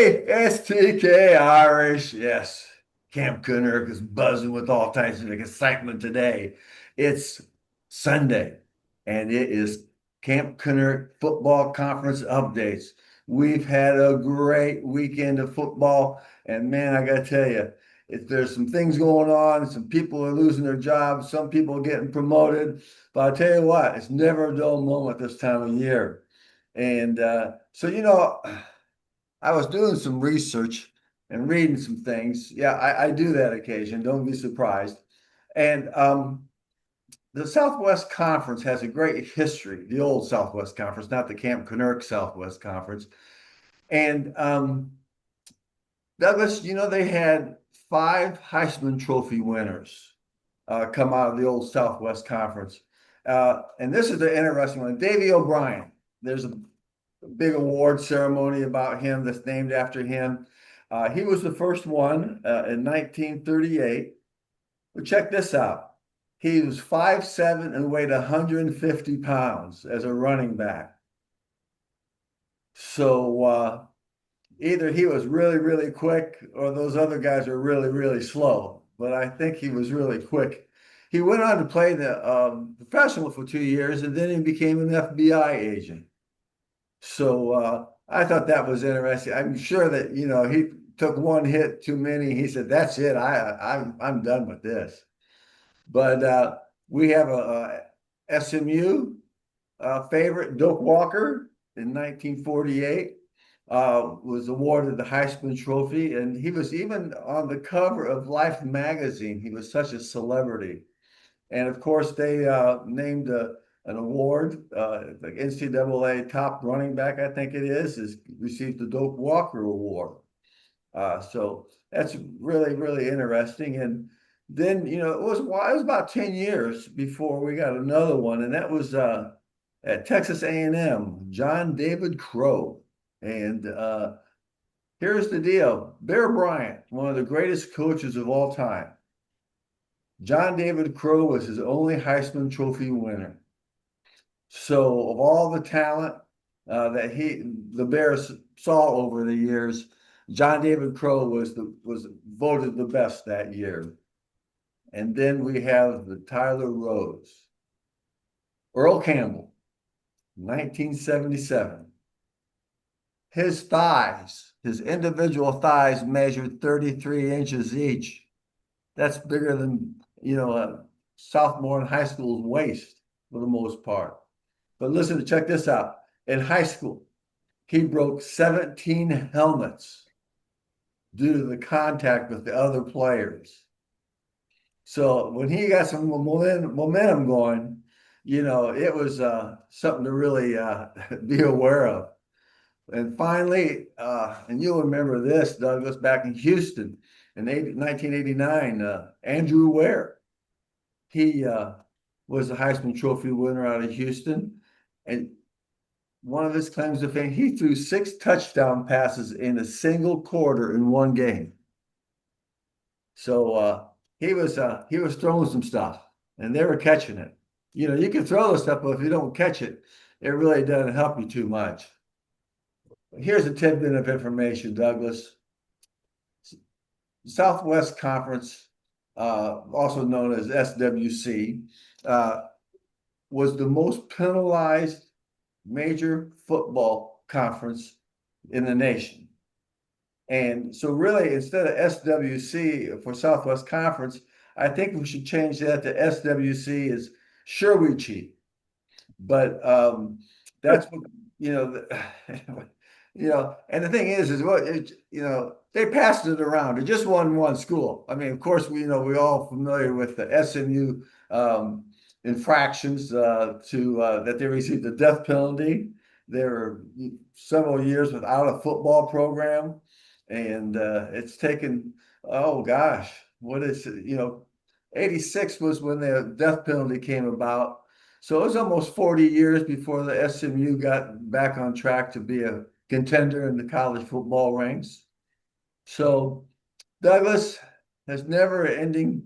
STK Irish, yes. Camp Cooner is buzzing with all types of excitement today. It's Sunday, and it is Camp Cooner Football Conference updates. We've had a great weekend of football, and man, I gotta tell you, there's some things going on. Some people are losing their jobs, some people are getting promoted. But I'll tell you what, it's never a dull moment this time of year. And I was doing some research and reading some things. Yeah, I do that occasion. Don't be surprised. And the Southwest Conference has a great history, the old Southwest Conference, not the Camp Coonerk Southwest Conference. And Douglas, they had five Heisman Trophy winners come out of the old Southwest Conference. And this is the interesting one. Davy O'Brien. There's a big award ceremony about him that's named after him. He was the first one in 1938. But check this out. He was 5'7" and weighed 150 pounds as a running back. So either he was really, really quick or those other guys are really, really slow. But I think he was really quick. He went on to play the professional for 2 years, and then he became an FBI agent. So I thought that was interesting. I'm sure that he took one hit too many. He said, "That's it. I'm done with this." But we have a SMU favorite, Doak Walker, in 1948. Was awarded the Heisman Trophy, and he was even on the cover of Life magazine. He was such a celebrity. And of course, they named an award, the NCAA top running back, I think it is received the Doak Walker Award. So that's really, really interesting. And then, it was about 10 years before we got another one, and that was at Texas A&M, John David Crow. And here's the deal. Bear Bryant, one of the greatest coaches of all time. John David Crow was his only Heisman Trophy winner. So of all the talent that the Bears saw over the years, John David Crow was voted the best that year. And then we have the Tyler Rose, Earl Campbell, 1977. His thighs, his individual thighs measured 33 inches each. That's bigger than, a sophomore in high school's waist for the most part. But listen, check this out. In high school, he broke 17 helmets due to the contact with the other players. So when he got some momentum going, it was something to really be aware of. And finally, and you'll remember this, Douglas, back in Houston in 1989, Andrew Ware. He was the Heisman Trophy winner out of Houston. And one of his claims to fame, he threw 6 touchdown passes in a single quarter in one game. So he was throwing some stuff, and they were catching it. You can throw the stuff, but if you don't catch it, it really doesn't help you too much. Here's a tidbit of information, Douglas. Southwest Conference, also known as SWC, was the most penalized major football conference in the nation. And so really, instead of SWC for Southwest Conference, I think we should change that to SWC is sure we cheat. But that's what, and the thing is what, they passed it around. It just won one school. I mean, of course, we're all familiar with the SMU infractions that they received the death penalty. They were several years without a football program, and it's taken, oh gosh, what is it? 86 was when the death penalty came about. So it was almost 40 years before the SMU got back on track to be a contender in the college football ranks. So Douglas has never-ending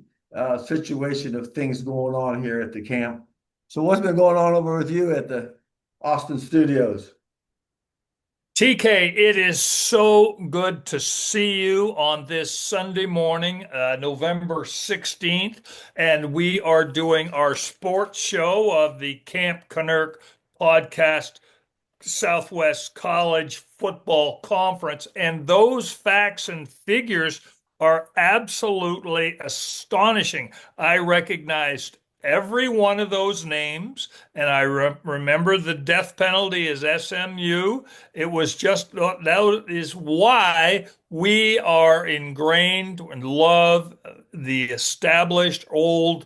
situation of things going on here at the camp. So what's been going on over with you at the Austin studios? TK, it is so good to see you on this Sunday morning, November 16th, and we are doing our sports show of the Camp Canuck podcast, Southwest College Football Conference. And those facts and figures are absolutely astonishing. I recognized every one of those names, and I remember the death penalty is SMU. It was just that is why we are ingrained and love the established old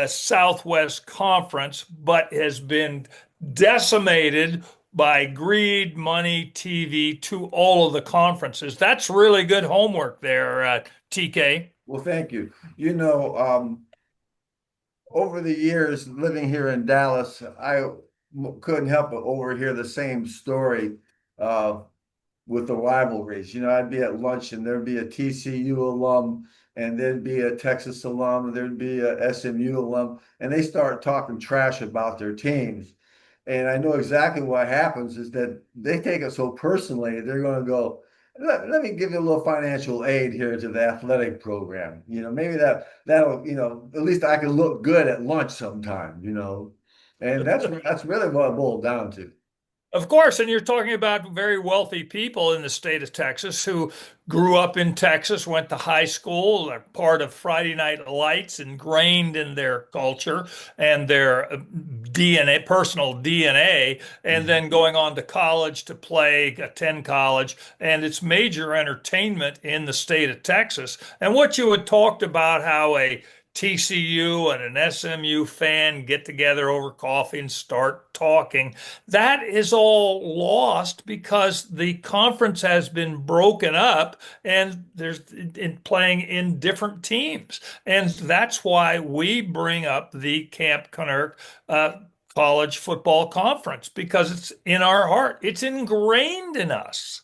Southwest Conference, but has been decimated by greed, money, TV to all of the conferences. That's really good homework there, TK. Well, thank you. You know, over the years living here in Dallas, I couldn't help but overhear the same story uh, with the rivalries. I'd be at lunch and there'd be a TCU alum and there'd be a Texas alum and there'd be a SMU alum, and they start talking trash about their teams. And I know exactly what happens is that they take it so personally, they're going to go, let me give you a little financial aid here to the athletic program. Maybe that'll, at least I can look good at lunch sometime. And that's really what it boiled down to. Of course, and you're talking about very wealthy people in the state of Texas who grew up in Texas, went to high school, are part of Friday Night Lights, ingrained in their culture and their DNA, personal DNA, and then going on to college to play, attend college, and it's major entertainment in the state of Texas. And what you had talked about, how a TCU and an SMU fan get together over coffee and start talking. That is all lost because the conference has been broken up and there's playing in different teams. And that's why we bring up the Camp Canuck College Football Conference because it's in our heart. It's ingrained in us.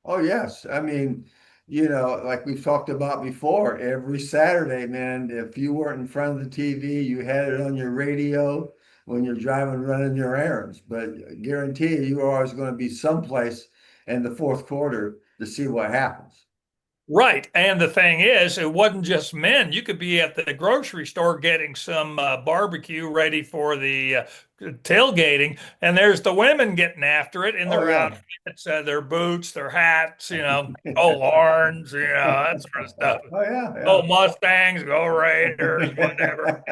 Oh, yes. I mean, like we've talked about before, every Saturday, man, if you weren't in front of the TV, you had it on your radio when you're driving, running your errands. But I guarantee you're always going to be someplace in the fourth quarter to see what happens. Right. And the thing is, it wasn't just men. You could be at the grocery store getting some barbecue ready for the tailgating, and there's the women getting after it in Oh, their yeah. outfits, their boots, their hats, go Horns, that sort of stuff. Oh, yeah, Go yeah. Mustangs, go Raiders, whatever.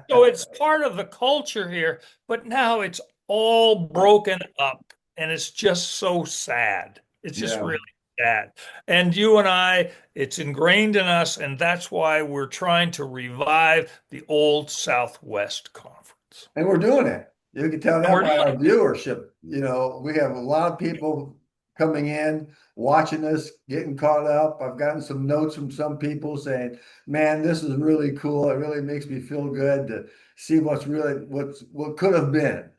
So it's part of the culture here, but now it's all broken up, and it's just so sad. It's just Yeah. really sad. And you and I, it's ingrained in us, and that's why we're trying to revive the old Southwest Conference. And we're doing it. You can tell And that we're by doing our it. viewership. We have a lot of people coming in, watching us, getting caught up. I've gotten some notes from some people saying, "Man, this is really cool. It really makes me feel good to see what could have been.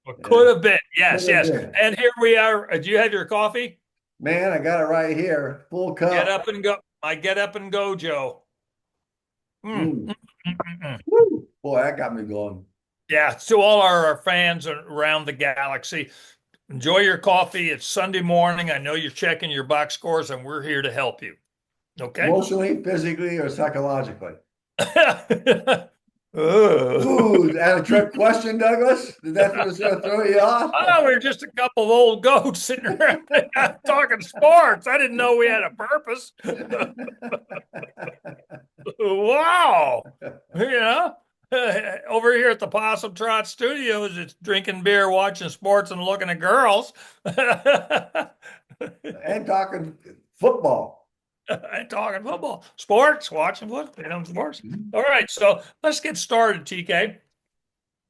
What Yeah, could have been. could Yes, have yes. been. And here we are. Do you have your coffee? Man, I got it right here, full Get cup. up and go. I get up and go, Joe. Mm, Mm. mm, mm, mm, mm. Woo. Boy, that got me going. Yeah, to all our fans around the galaxy, enjoy your coffee. It's Sunday morning. I know you're checking your box scores, and we're here to help you. Okay? Emotionally, physically, or psychologically. Ugh. Ooh, is that a trick question, Douglas? Did that was gonna throw you off? Oh, we're just a couple of old goats sitting around talking sports. I didn't know we had a purpose. Wow. Over here at the Possum Trot Studios, it's drinking beer, watching sports, and looking at girls. And talking football. And talking football, sports, watching football, sports. All right, so let's get started, TK.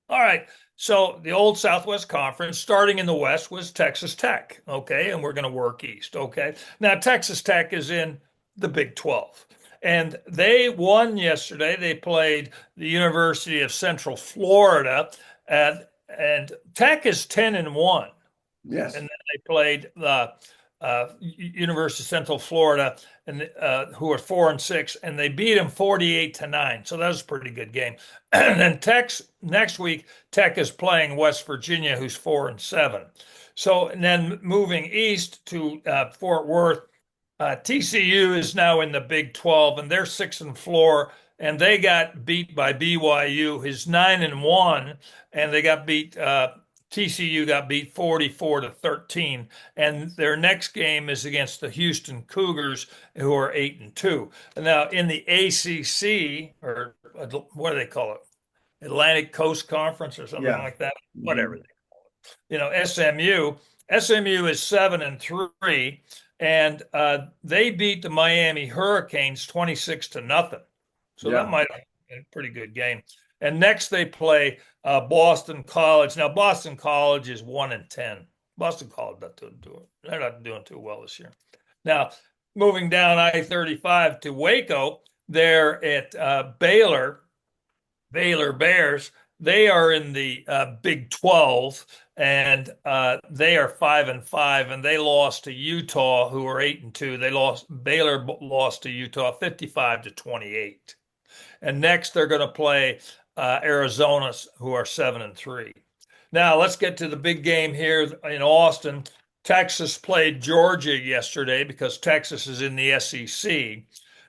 All right. So the old Southwest Conference, starting in the West, was Texas Tech. Okay. And we're going to work east. Okay. Now, Texas Tech is in the Big 12. And they won yesterday. They played the University of Central Florida. And Tech is 10-1. And Yes. then they played the University of Central Florida, and who are 4-6, and they beat them 48-9. So that was a pretty good game. And then Tech's next week, Tech is playing West Virginia, who's 4-7. So and then moving east to Fort Worth, TCU is now in the Big 12, and they're 6-4, and they got beat by BYU, who's 9-1, and they got beat. TCU got beat 44-13, and their next game is against the Houston Cougars, who are 8-2. Now in the ACC, or what do they call it? Atlantic Coast Conference or something Yeah. like that. Whatever. Mhm. SMU is 7-3, and they beat the Miami Hurricanes 26-0. So that Yeah. might have been a pretty good game. And next they play Boston College. Now Boston College is 1-10. Boston College they're not doing too well this year. Now moving down I-35 to Waco, they're at Baylor Bears. They are in the Big 12, and they are 5-5, and they lost to Utah, who are 8-2. Baylor lost to Utah 55-28. And next they're going to play Arizona, who are 7-3. Now let's get to the big game here in Austin. Texas played Georgia yesterday because Texas is in the SEC.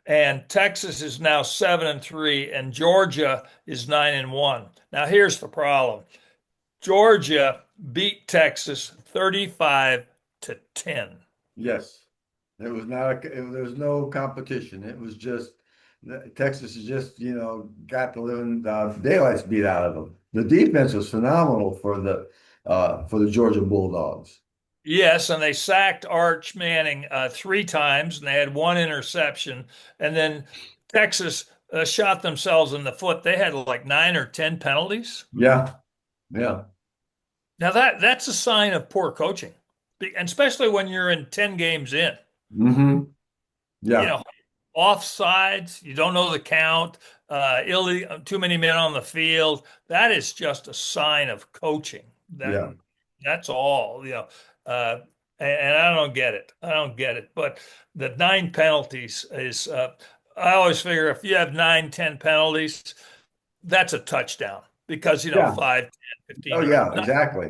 And Texas is now 7-3, and Georgia is 9-1. Now here's the problem. Georgia beat Texas 35-10. Yes. It was not there was no competition. It was just Texas has just, got the living daylights beat out of them. The defense was phenomenal for the Georgia Bulldogs. Yes, and they sacked Arch Manning 3 times, and they had 1 interception. And then Texas shot themselves in the foot. They had like 9 or 10 penalties. Yeah. Yeah. Now that's a sign of poor coaching, and especially when you're in 10 games in. Hmm. You Yeah. know, offsides, you don't know the count, too many men on the field. That is just a sign of coaching. Yeah. That's all. Uh, and I don't get it. I don't get it. But the 9 penalties is. I always figure if you have 9, 10 penalties, that's a touchdown because Yeah. 5, 10, Oh 15 yards. yeah, exactly.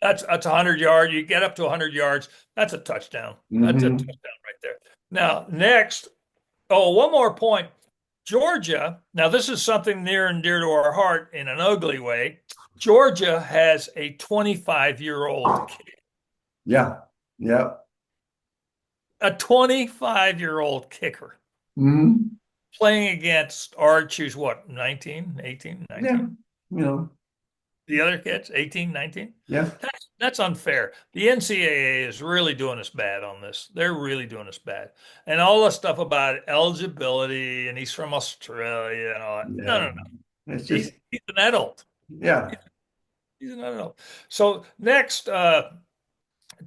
That's 100 yards. You get up to 100 yards. That's a touchdown. That's a Hmm. touchdown right there. Now, next, oh, one more point. Georgia, now this is something near and dear to our heart in an ugly way. Georgia has a 25-year-old kid, Yeah. Yeah. a 25-year-old kicker Hmm. playing against Arch, who's what, 19, 18, Yeah. 19? You know. The other kids, 18, 19? Yeah. That's unfair. The NCAA is really doing us bad on this. They're really doing us bad. And all the stuff about eligibility and he's from Australia and all that. No, Yeah. no, no. It's He's just he's an adult. yeah. He's an adult. So next,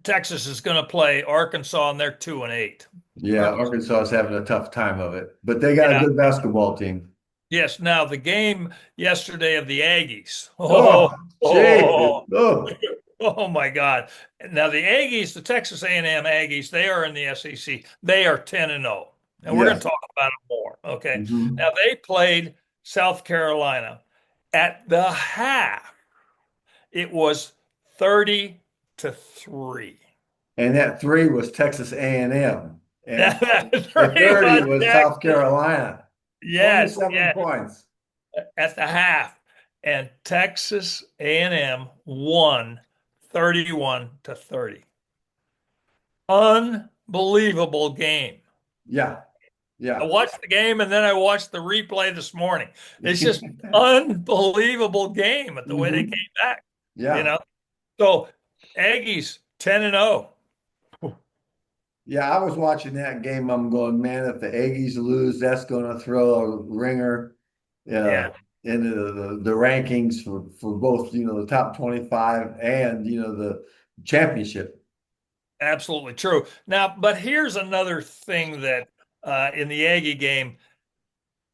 Texas is going to play Arkansas, and they're 2-8. Yeah. Arkansas. Arkansas is having a tough time of it, but they got a Yeah. good basketball team. Yes. Now the game yesterday of the Aggies. Oh, Oh, Jesus. oh, Oh, oh my God. Now the Aggies, the Texas A&M Aggies, they are in the SEC. They are 10-0. And we're going to yes. talk about it more. Okay. Hmm. Now they played South Carolina. At the half, it was 30-3. And that three was Texas A&M, and the 30 30 was was South Texas. Carolina. Yes, 27 yes. points. At the half. And Texas A&M won 31-30. Unbelievable game. Yeah. I Yeah. watched the game and then I watched the replay this morning. It's just unbelievable game at the way they Hmm. came back, you Yeah. know. So Aggies 10-0. Yeah, I was watching that game. I'm going, man, if the Aggies lose, that's going to throw a ringer Yeah, into the rankings for both, the top 25 and, the championship. absolutely true. Now, but here's another thing that in the Aggie game,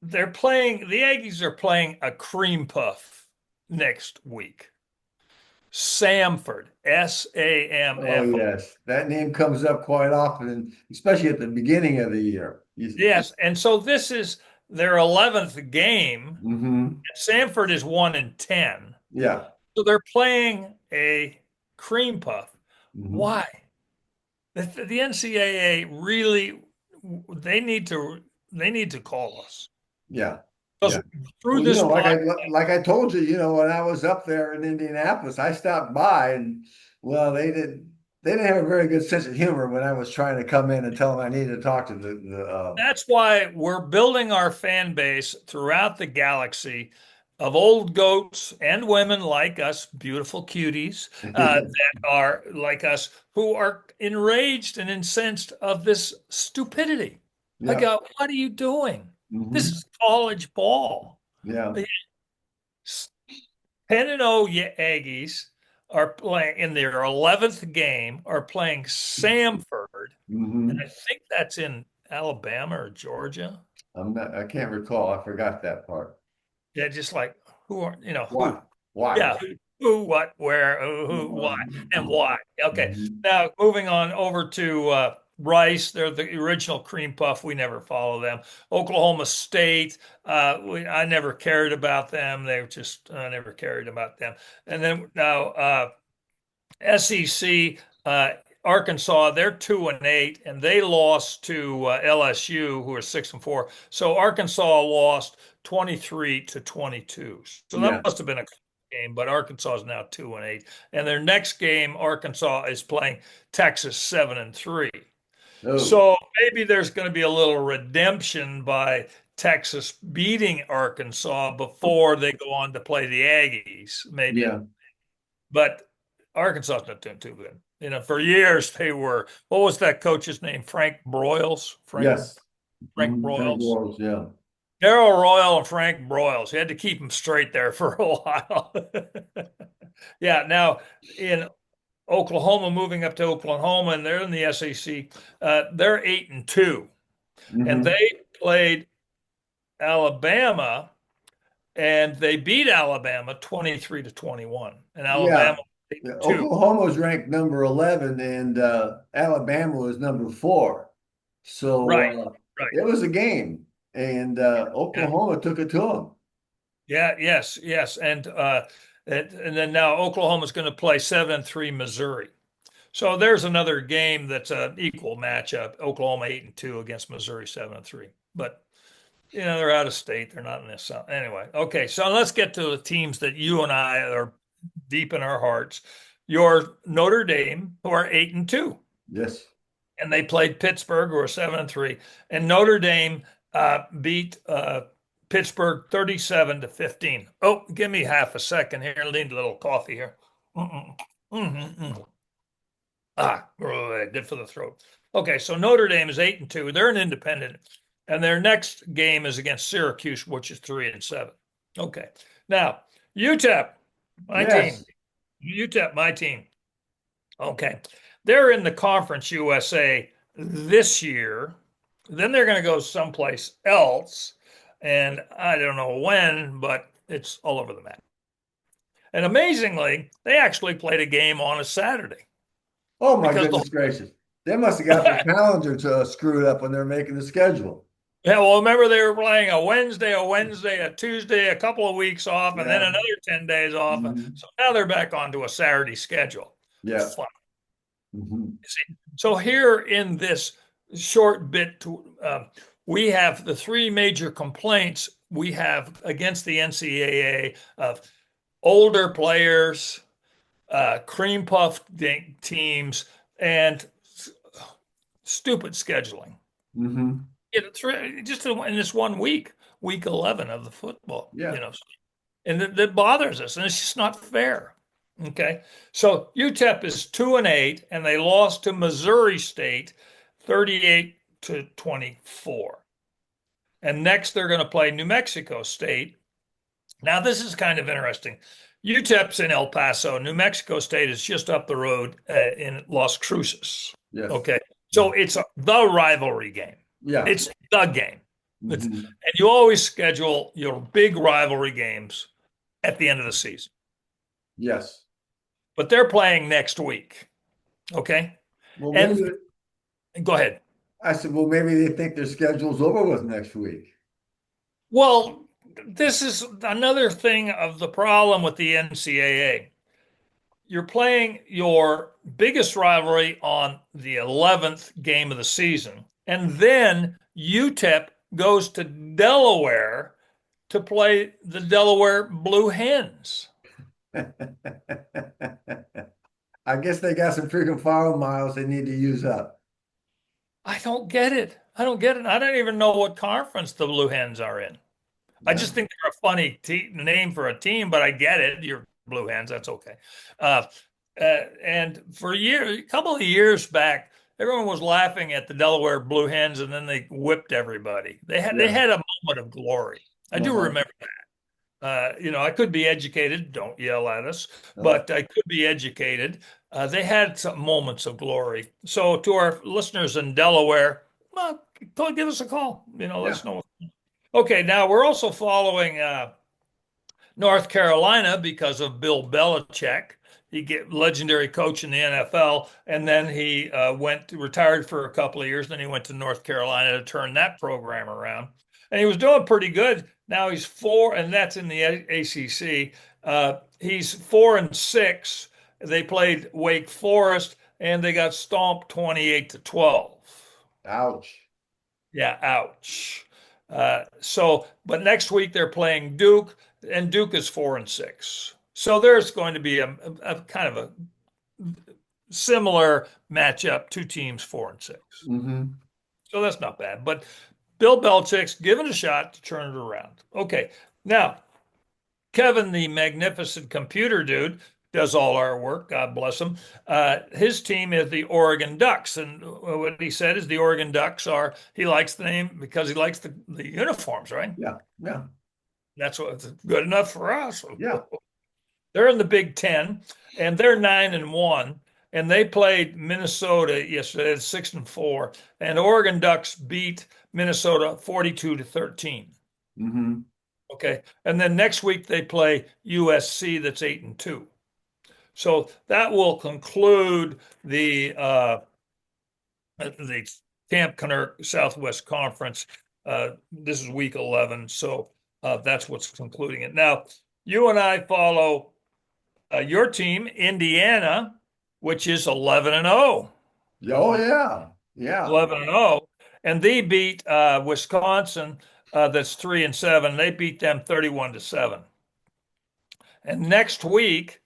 the Aggies are playing a cream puff next week. Samford, Oh, Samf. yes. That name comes up quite often, especially at the beginning of the year. Yes, and so this is their 11th game. Hmm. Samford is 1-10. Yeah. So they're playing a cream puff. Hmm. Why? The NCAA really they need to they need to call us Yeah. because Yeah. through Well, this like I told you, when I was up there in Indianapolis, I stopped by and well, they didn't have a very good sense of humor when I was trying to come in and tell them I needed to talk to the That's why we're building our fan base throughout the galaxy of old goats and women like us, beautiful cuties, that are like us, who are enraged and incensed of this stupidity. I yeah. go, what are you doing? This Hmm. is college ball. Yeah. 10-0 Aggies are playing in their 11th game, are playing Samford, and I Hmm. think that's in Alabama or Georgia. I can't recall. I forgot that part. Yeah, just like who are Why? who? Why? Yeah, who, what, where, who, why, and why. Okay, Mhm. now moving on over to Rice. They're the original cream puff. We never follow them. Oklahoma State. I never cared about them. They were just I never cared about them. And then now SEC, Arkansas, they're 2-8, and they lost to LSU, who are 6-4. So Arkansas lost 23-22. So that Yeah. must have been a game, but Arkansas is now 2-8, and their next game, Arkansas is playing Texas 7-3. Oh, So maybe there's going to be a little redemption by Texas beating Arkansas before they go on to play the Aggies. Maybe, yeah. but Arkansas is not doing too good. For years they were. What was that coach's name? Frank Broyles. Yes. Frank Frank Broyles. Walls, yeah. Darrell Royal and Frank Broyles. He had to keep them straight there for a while. Yeah. Now in Oklahoma, moving up to Oklahoma, and they're in the SEC. They're 8-2, and Hmm. they played Alabama, and they beat Alabama 23-21, and Yeah. Alabama eight Yeah. and two. Oklahoma's ranked number 11 and Alabama was number 4. So Right. Right. it was a game and Yeah. Oklahoma took it to them. Yeah, yes, yes. And then now Oklahoma's going to play 7-3 Missouri. So there's another game that's an equal matchup. Oklahoma 8-2 against Missouri 7-3. But they're out of state. They're not in this. Anyway, okay. So let's get to the teams that you and I are deep in our hearts. Your Notre Dame, who are 8-2, Yes. and they played Pittsburgh, who are 7-3, and Notre Dame beat Pittsburgh 37-15. Oh, give me half a second here. I need a little coffee here. Mm-mm. Mm-mm. Good for the throat. Okay, so Notre Dame is 8-2. They're an independent, and their next game is against Syracuse, which is 3-7. Okay, now UTEP, my team. Yes. UTEP, my team. Okay, they're in the Conference USA this year. Then they're going to go someplace else, and I don't know when, but it's all over the map. And amazingly, they actually played a game on a Saturday Oh my because goodness gracious. They must have got their calendar screwed up when they're making the schedule. yeah, well, remember they were playing a Wednesday, a Tuesday, a couple of weeks off, and then Yeah. another 10 days off. Hmm. So now they're back onto a Saturday schedule. Yeah. Fun. Hmm. So here in this short bit, we have the three major complaints we have against the NCAA of older players, cream puff teams, and stupid scheduling. Hmm. Just in this one week, week 11 of the football, Yeah. and that bothers us, and it's just not fair. Okay, so UTEP is 2-8, and they lost to Missouri State 38-24. And next they're going to play New Mexico State. Now this is kind of interesting. UTEP's in El Paso. New Mexico State is just up the road in Las Cruces. Yes. Okay, so it's the rivalry game. Yeah. It's the game. Hmm. And you always schedule your big rivalry games at the end of the season. Yes. but they're playing next week. Okay. Well, maybe And go ahead. I said, well, maybe they think their schedule's over with next week. Well, this is another thing of the problem with the NCAA. You're playing your biggest rivalry on the 11th game of the season, and then UTEP goes to Delaware to play the Delaware Blue Hens. I guess they got some freaking foul miles they need to use up. I don't get it. I don't get it. I don't even know what conference the Blue Hens are in. I Yeah. just think they're a funny name for a team, but I get it. You're Blue Hens. That's okay. Uh, and for a couple of years back, everyone was laughing at the Delaware Blue Hens, and then they whipped everybody. They Yeah. had a moment of glory. I do Uh-huh. remember that. I could be educated. Don't yell at us, Oh, but I could be educated. They had some moments of glory. So to our listeners in Delaware, well, give us a call. Let yeah. us know. Okay, now we're also following North Carolina because of Bill Belichick. He get legendary coach in the NFL, and then he retired for a couple of years. Then he went to North Carolina to turn that program around, and he was doing pretty good. Now he's four, and that's in the ACC. He's 4-6. They played Wake Forest, and they got stomped 28-12. Ouch. Yeah, ouch. But next week they're playing Duke, and Duke is 4-6. So there's going to be a kind of a similar matchup, two teams 4-6. Hmm. So that's not bad. But Bill Belichick's given a shot to turn it around. Okay, now Kevin, the magnificent computer dude, does all our work. God bless him. His team is the Oregon Ducks, and what he said is the Oregon Ducks are. He likes the name because he likes the uniforms, right? Yeah. Yeah. That's what's good enough for us. Yeah. They're in the Big Ten, and they're 9-1, and they played Minnesota yesterday at 6-4, and Oregon Ducks beat Minnesota 42-13. Hmm. Okay, and then next week they play USC that's 8-2. So that will conclude the Camp Canuck Southwest Conference. This is week 11, so that's what's concluding it. Now, you and I follow your team, Indiana, which is 11-0. Oh, yeah. Yeah. 11-0, and they beat Wisconsin, that's 3-7. They beat them 31-7. And next week,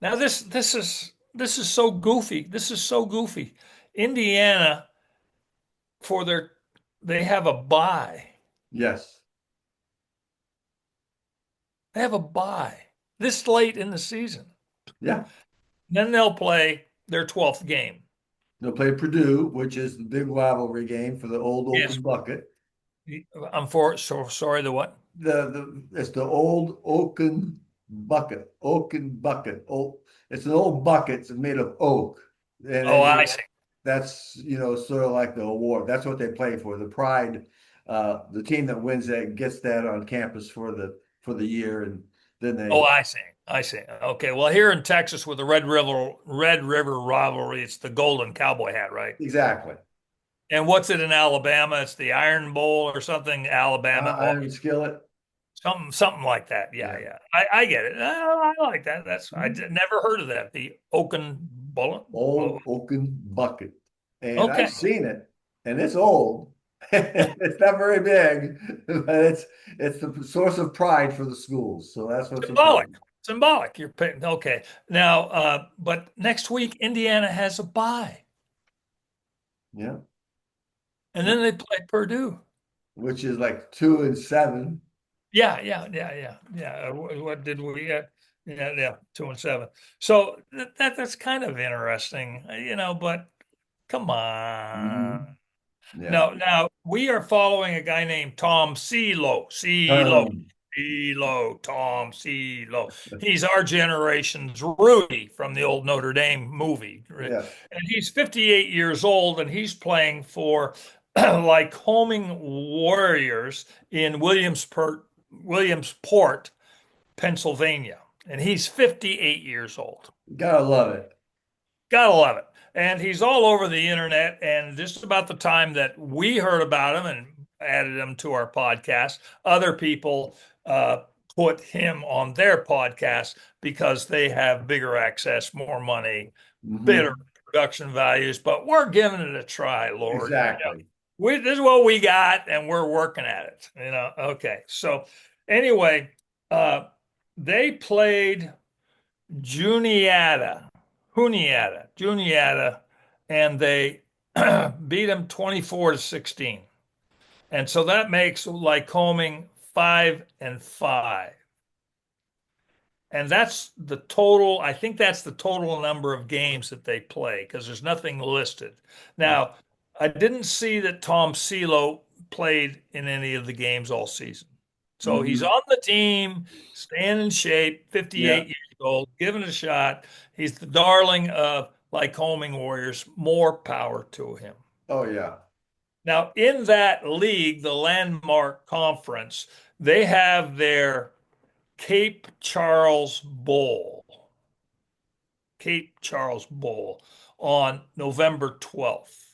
now this is so goofy. This is so goofy. Indiana for their they have a bye. Yes. They have a bye this late in the season. Yeah. Then they'll play their 12th game. They'll play Purdue, which is the big rivalry game for the old Yes. Oaken Bucket. So sorry, the what? It's the old Oaken Bucket. Oaken Bucket. Oh, it's an old bucket. It's made of oak, and Oh, I see. that's sort of like the award. That's what they play for. The pride, the team that wins that gets that on campus for the year, and then Oh, they I see. I see. Okay. Well, here in Texas with the Red River rivalry, it's the Golden Cowboy hat, right? exactly And what's it in Alabama? It's the Iron Bowl or something. Alabama, oh, Iron Skillet. something like that. Yeah, Yeah. yeah. I get it. I like that. Mhm. Never heard of that. The Oaken Bullet. Old Oaken Bucket, and I've Okay. seen it, and it's old. It's not very big, but it's the source of pride for the schools. So that's what's Symbolic. important. Symbolic. You're paying. Okay. Now, but next week Indiana has a bye, Yeah, and yeah. then they play Purdue. Which is like 2-7. Yeah, yeah, yeah, yeah, yeah. What did we get? Yeah, yeah, 2-7. So that's kind of interesting, but come Hmm. on. Yeah. Now we are following a guy named Tom Um, Tom Celo. He's our generation's Rudy from the old Notre Dame movie. yeah. And he's 58 years old, and he's playing for Lycoming Warriors in Williamsport, Pennsylvania. and he's 58 years old. Gotta love it. Gotta love it. And he's all over the internet. And just about the time that we heard about him and added him to our podcast, other people put him on their podcast because they have bigger access, more money, better Hmm. production values. But we're giving it a try, Lord. Exactly. This is what we got, and we're working at it. Okay. So anyway, uh, they played Juniata, and they beat them 24-16. And so that makes Lycoming 5-5. And that's the total, I think that's the total number of games that they play because there's nothing listed. Now, I didn't see that Tom Selo played in any of the games all season. So he's Hmm. on the team, staying in shape, Yeah. 58 years old, giving it a shot. He's the darling of Lycoming Warriors. More power to him. Oh yeah. Now, in that league, the Landmark Conference, they have their Cape Charles Bowl. Cape Charles Bowl on November 12th.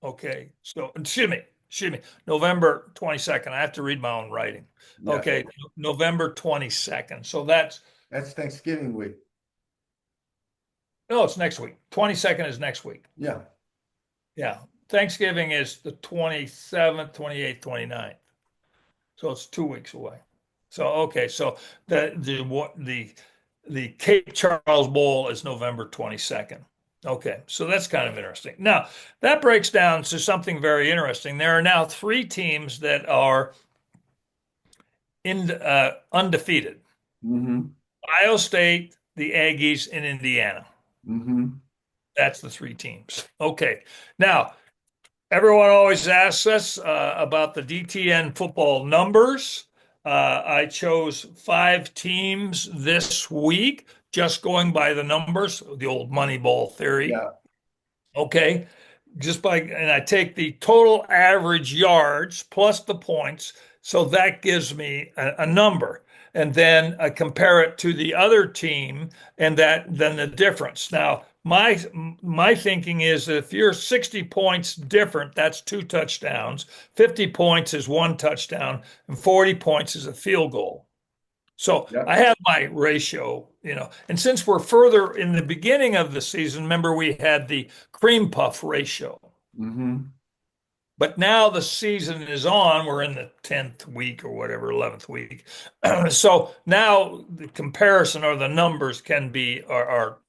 Okay, so excuse me, November 22nd. I have to read my own writing. Yeah. Okay, November 22nd. So that's, That's Thanksgiving week. no, it's next week. 22nd is next week. Yeah. Yeah. Thanksgiving is the 27th, 28th, 29th. So it's 2 weeks away. So okay, so the Cape Charles Bowl is November 22nd. Okay, so that's kind of interesting. Now, that breaks down to something very interesting. There are now three teams that are undefeated. Hmm. Ohio State, the Aggies, and Indiana. Hmm. That's the three teams. Okay. Now, everyone always asks us about the DTN football numbers. I chose 5 teams this week, just going by the numbers, the old Moneyball theory. Yeah. Okay. And I take the total average yards plus the points. So that gives me a number. And then I compare it to the other team and then the difference. Now, my thinking is that if you're 60 points different, that's 2 touchdowns. 50 points is 1 touchdown, and 40 points is a field goal. So Yeah. I have my ratio. And since we're further in the beginning of the season, remember we had the cream puff ratio. Hmm. But now the season is on. We're in the 10th week or whatever, 11th week. So now the comparison or the numbers are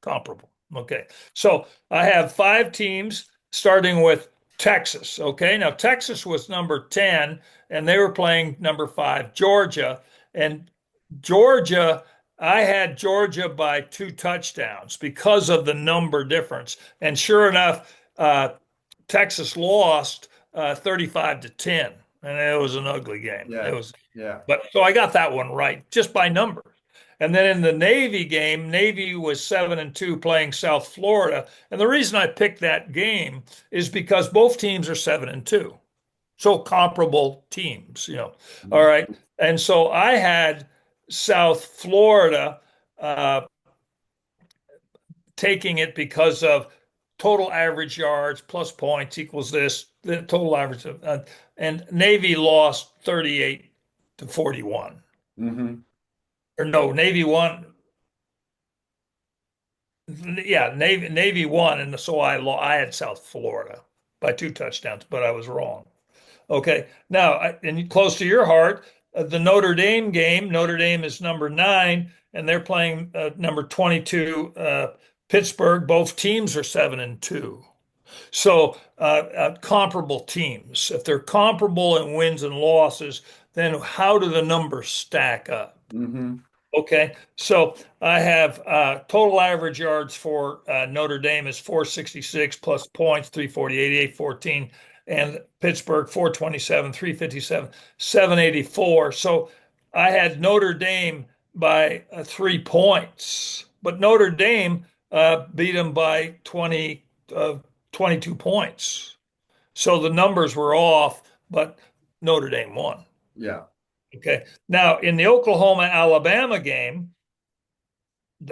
comparable. Okay. So I have 5 teams starting with Texas. Okay. Now Texas was number 10 and they were playing number 5, Georgia. And Georgia, I had Georgia by 2 touchdowns because of the number difference. And sure enough, Texas lost 35-10, and it was an ugly game. It Yeah. was, Yeah. but so I got that one right just by numbers. And then in the Navy game, Navy was 7-2 playing South Florida. And the reason I picked that game is because both teams are 7-2. So comparable teams. All Mhm. right. And so I had South Florida taking it because of total average yards plus points equals this, the total average and Navy lost 38-41. Hmm. Or no, Navy won. Yeah, Navy won, and so I had South Florida by 2 touchdowns, but I was wrong. Okay, now and close to your heart, the Notre Dame game. Notre Dame is number 9, and they're playing number 22, Pittsburgh. Both teams are 7-2. So comparable teams. If they're comparable in wins and losses, then how do the numbers stack up? Hmm. Okay, so I have total average yards for Notre Dame is 466 plus points, 348, 814, and Pittsburgh 427, 357, 784. So I had Notre Dame by 3 points, but Notre Dame beat them by 22 points. So the numbers were off, but Notre Dame won. Yeah. Okay. Now, in the Oklahoma-Alabama game,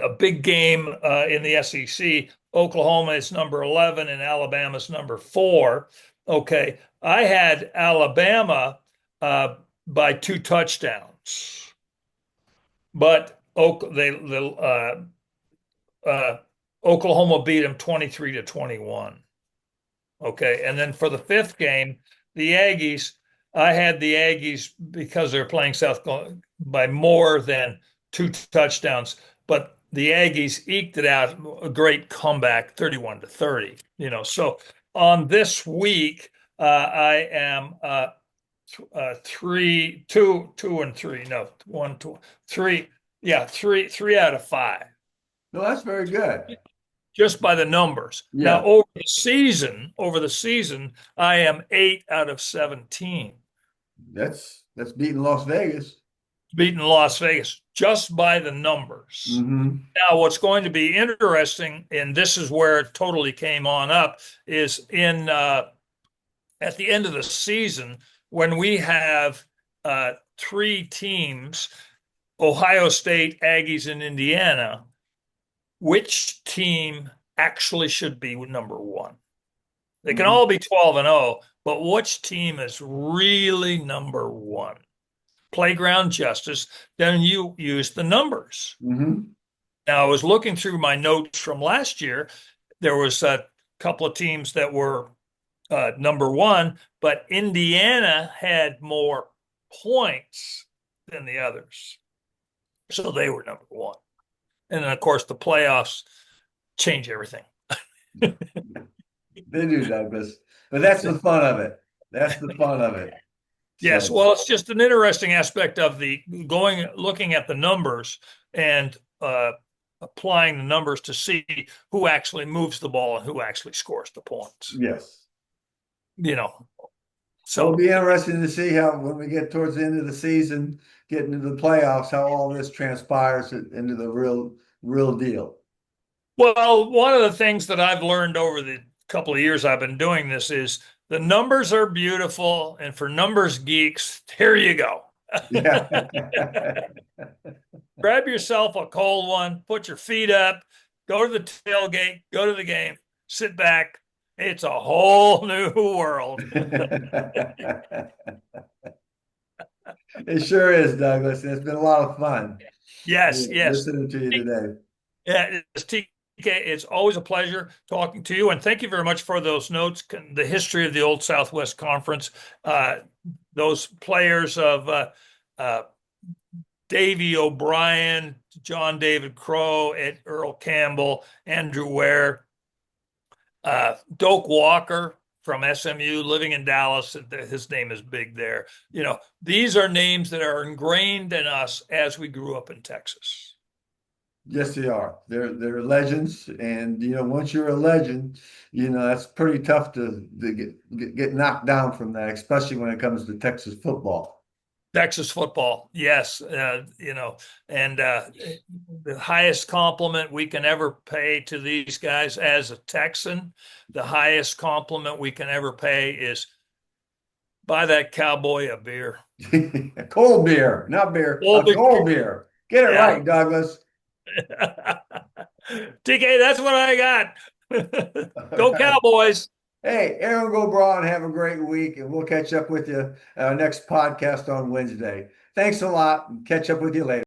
a big game in the SEC, Oklahoma is number 11 and Alabama is number 4. Okay. I had Alabama by 2 touchdowns, but Oklahoma beat them 23-21. Okay. And then for the fifth game, the Aggies, I had the Aggies because they're playing South Carolina by more than 2 touchdowns, but the Aggies eked it out a great comeback, 31-30. So on this week, I am 2 and 3. No, 1, 2, 3. Yeah, three out of 5 No, that's very good. just by the numbers. Now, Yeah, over the season, I am 8 out of 17, that's beating Las Vegas. beating Las Vegas just by the numbers. Hmm. Now, what's going to be interesting, and this is where it totally came on up, is in at the end of the season when we have 3 teams, Ohio State, Aggies, and Indiana. Which team actually should be number 1? They can Hmm. all be 12-0, but which team is really number 1? Playground justice. Then you use the numbers. Hmm. Now, I was looking through my notes from last year. There was a couple of teams that were number 1, but Indiana had more points than the others. So they were number 1. And then, of course, the playoffs change everything. They do, Douglas. But that's the fun of it. That's the fun of it. Yes, So, well, it's just an interesting aspect of looking at the numbers and applying the numbers to see who actually moves the ball and who actually scores the points. yes. You know, Well, it'll so be interesting to see how, when we get towards the end of the season, get into the playoffs, how all this transpires into the real deal. well, one of the things that I've learned over the couple of years I've been doing this is the numbers are beautiful, and for numbers geeks, here you go. Yeah. Grab yourself a cold one, put your feet up, go to the tailgate, go to the game, sit back. It's a whole new world. It sure is, Douglas. It's been a lot of fun Yes, yes. listening to you today. Yeah, it's TK. It's always a pleasure talking to you. And thank you very much for those notes, the history of the old Southwest Conference, uh, those players of uh, Davey O'Brien, John David Crow, Earl Campbell, Andrew Ware, Doak Walker from SMU, living in Dallas. His name is big there. These are names that are ingrained in us as we grew up in Texas. Yes, they are. They're legends, and once you're a legend, that's pretty tough to get knocked down from that, especially when it comes to Texas football. Texas football, yes, and the highest compliment we can ever pay to these guys as a Texan, the highest compliment we can ever pay is buy that cowboy a beer. A cold beer, not beer, a Old beer, cold beer. Get it yeah. right, Douglas. TK, that's what I got. All Go right. Cowboys. Hey, Aaron, go Braun. Have a great week, and we'll catch up with you next podcast on Wednesday. Thanks a lot, and catch up with you later.